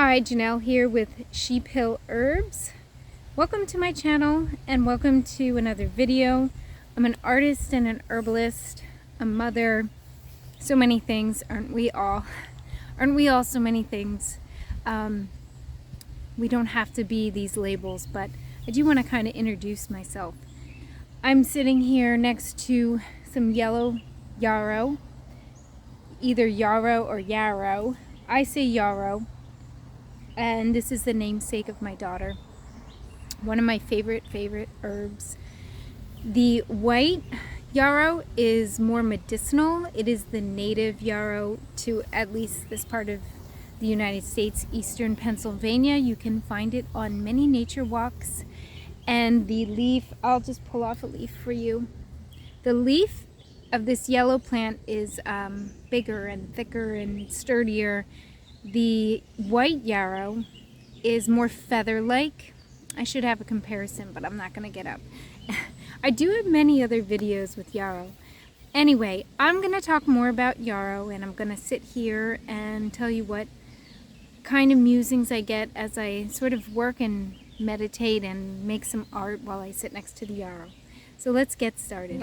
Hi, Janelle here with Sheep Hill Herbs. Welcome to my channel and welcome to another video. I'm an artist and an herbalist, a mother, so many things, aren't we all? Aren't we all so many things? We don't have to be these labels, but I do want to kind of introduce myself. I'm sitting here next to some yellow yarrow, either yarrow or yarrow. I say yarrow. And this is the namesake of my daughter. One of my favorite herbs. The white yarrow is more medicinal. It is the native yarrow to at least this part of the United States, eastern Pennsylvania. You can find it on many nature walks. And the leaf, I'll just pull off a leaf for you. The leaf of this yellow plant is bigger and thicker and sturdier. The white yarrow is more feather-like. I should have a comparison, but I'm not going to get up. I do have many other videos with yarrow. Anyway, I'm going to talk more about yarrow, and I'm going to sit here and tell you what kind of musings I get as I sort of work and meditate and make some art while I sit next to the yarrow. So let's get started.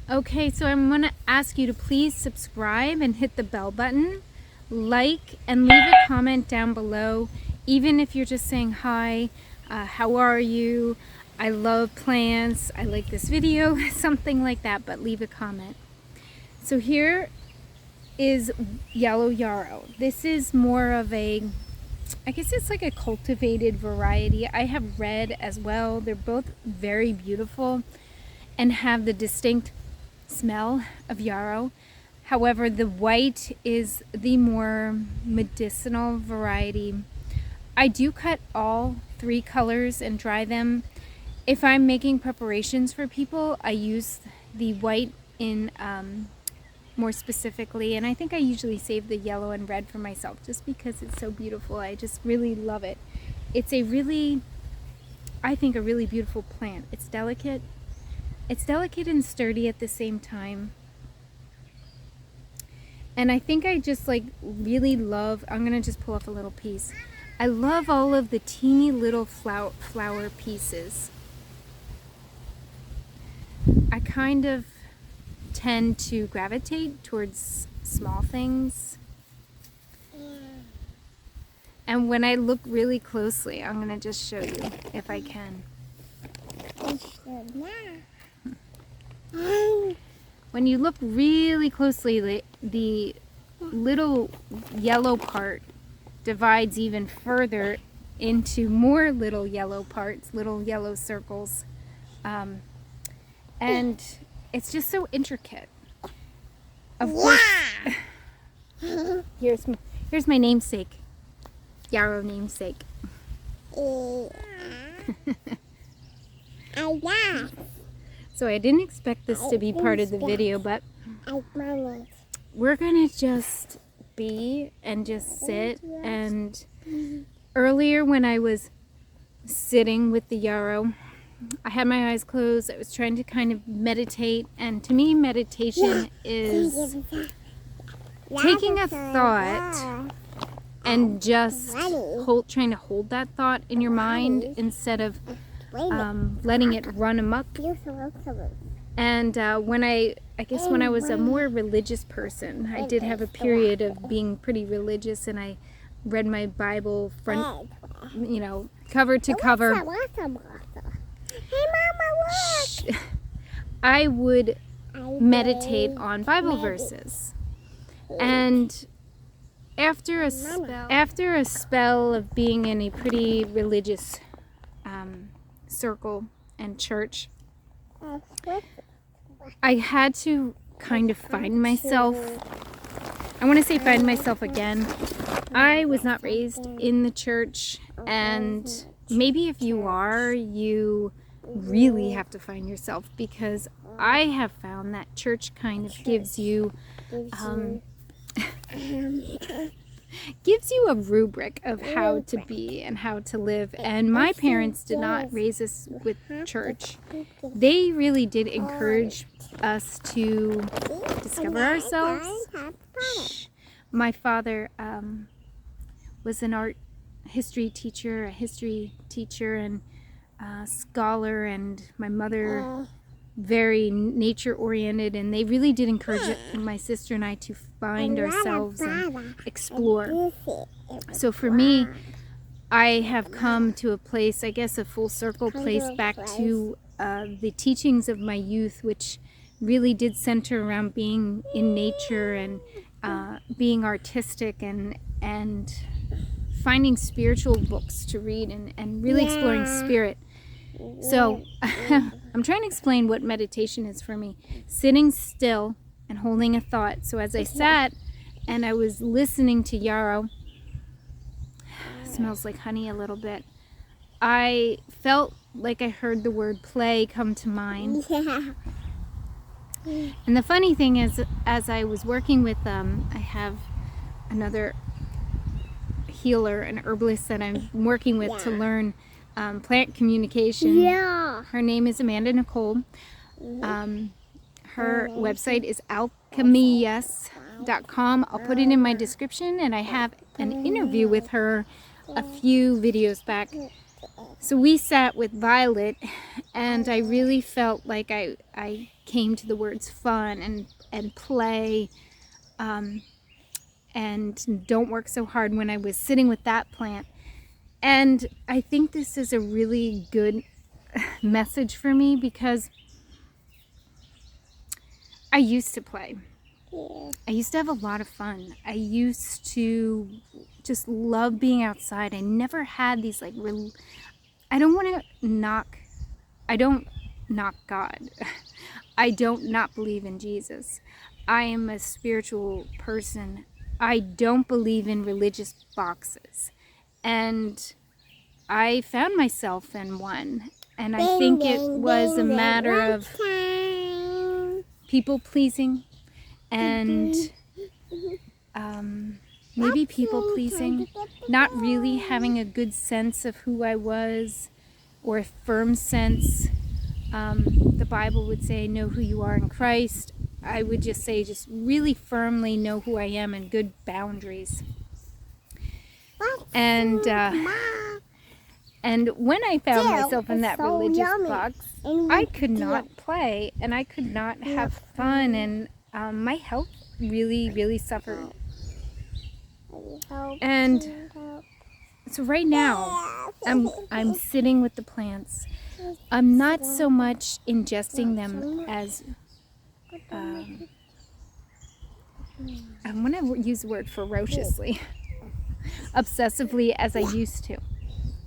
Okay, so I'm going to ask you to please subscribe and hit the bell button, like, and leave a comment down below, even if you're just saying hi, how are you, I love plants, I like this video, something like that, but leave a comment. So here is yellow yarrow. This is more of a, I guess it's like a cultivated variety. I have red as well. They're both very beautiful and have the distinct smell of yarrow. However, the white is the more medicinal variety. I do cut all three colors and dry them. If I'm making preparations for people, I use the white in more specifically, and I think I usually save the yellow and red for myself just because it's so beautiful. I just really love it. It's a really, I think, a really beautiful plant. It's delicate. It's delicate and sturdy at the same time. And I think I just like really love, I'm going to just pull off a little piece. I love all of the teeny little flower pieces. I kind of tend to gravitate towards small things. And when I look really closely, I'm going to just show you if I can. When you look really closely, the little yellow part divides even further into more little yellow parts, little yellow circles. And it's just so intricate. Of course, here's my namesake, yarrow namesake. So I didn't expect this to be part of the video, but we're gonna just be and just sit. And earlier when I was sitting with the yarrow, I had my eyes closed. I was trying to kind of meditate, and to me meditation is taking a thought and just trying to hold that thought in your mind instead of letting it run amok. And when I guess when I was a more religious person, I did have a period of being pretty religious, and I read my Bible front, cover to cover. Hey Mama, look! I would meditate on Bible verses, and after a spell of being in a pretty religious circle and church, I had to kind of find myself I want to say find myself again. I was not raised in the church, and maybe if you are, you really have to find yourself, because I have found that church kind of gives you gives you a rubric of how to be and how to live. And my parents did not raise us with church. They really did encourage us to discover ourselves. Shh. My father was an art history teacher, and scholar, and my mother very nature oriented, and they really did encourage my sister and I to find ourselves and explore. So for me, I have come to a place, I guess a full circle place, back to the teachings of my youth, which really did center around being in nature and being artistic and finding spiritual books to read and really exploring spirit. So I'm trying to explain what meditation is for me. Sitting still and holding a thought. So as I sat and I was listening to Yarrow, smells like honey a little bit, I felt like I heard the word play come to mind. And the funny thing is, as I was working with I have another healer, an herbalist that I'm working with to learn plant communication. Her name is Amanda Nicole. Her website is alchemyyes.com. I'll put it in my description, and I have an interview with her a few videos back. So we sat with Violet, and I really felt like I came to the words fun and play, and don't work so hard when I was sitting with that plant. And I think this is a really good message for me, because I used to play. I used to have a lot of fun. I used to just love being outside. I never had these I don't knock God. I don't not believe in Jesus. I am a spiritual person. I don't believe in religious boxes. And I found myself in one. And I think it was a matter of people pleasing and maybe people pleasing, not really having a good sense of who I was, or a firm sense. The Bible would say, know who you are in Christ. I would just say, just really firmly know who I am, and good boundaries. And when I found myself in that religious box, I could not play, and I could not have fun, and my health really, really suffered. And so right now, I'm sitting with the plants. I'm not so much ingesting them as I'm going to use the word ferociously, obsessively, as I used to.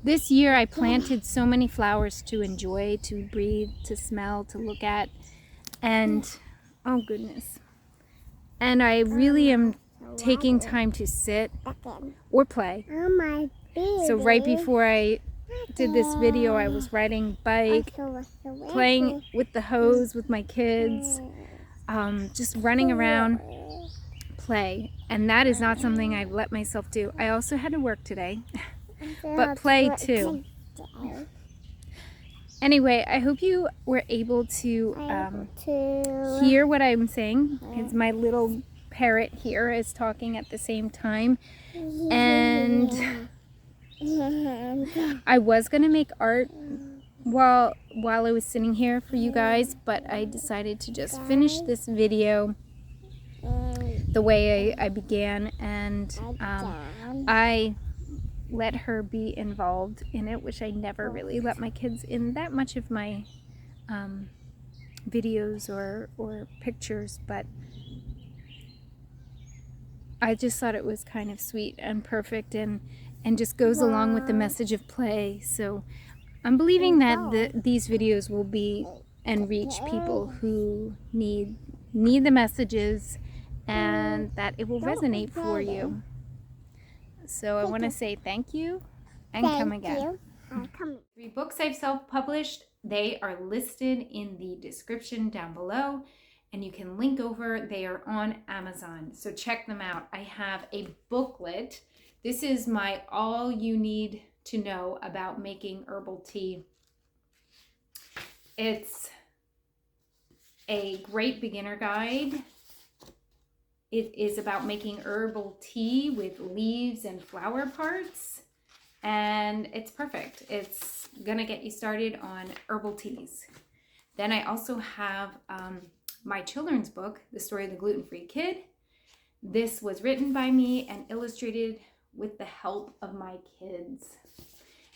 This year I planted so many flowers to enjoy, to breathe, to smell, to look at, and oh goodness. And I really am taking time to sit or play. So right before I did this video, I was riding bike, playing with the hose with my kids, just running around, play. And that is not something I've let myself do. I also had to work today, but play too. Anyway, I hope you were able to hear what I'm saying, because my little parrot here is talking at the same time. And I was going to make art while I was sitting here for you guys, but I decided to just finish this video the way I began, and I let her be involved in it, which I never really let my kids in that much of my videos or pictures, but I just thought it was kind of sweet and perfect, and just goes along with the message of play. So I'm believing that these videos will be and reach people who need the messages and that it will resonate for you. So I want to say thank you and come again. Three books I've self-published, they are listed in the description down below, and you can link over. They are on Amazon, so check them out. I have a booklet. This is my all you need to know about making herbal tea. It's a great beginner guide. It is about making herbal tea with leaves and flower parts, and it's perfect. It's gonna get you started on herbal teas. Then I also have my children's book, The Story of the Gluten-Free Kid. This was written by me and illustrated with the help of my kids,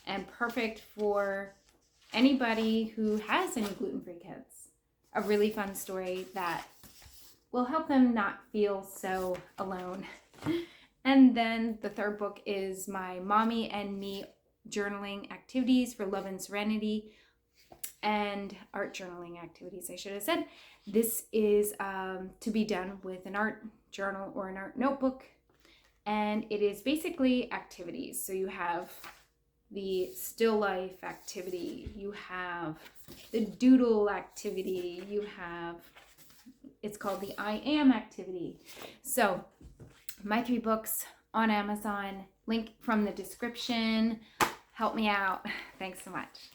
and perfect for anybody who has any gluten-free kids. A really fun story that will help them not feel so alone. And then the third book is my Mommy and Me journaling activities for love and serenity, and art journaling activities, I should have said. This is to be done with an art journal or an art notebook, and it is basically activities. So you have the still life activity, you have the doodle activity, you have, it's called the I am activity. So my 3 books on Amazon, link from the description. Help me out. Thanks so much.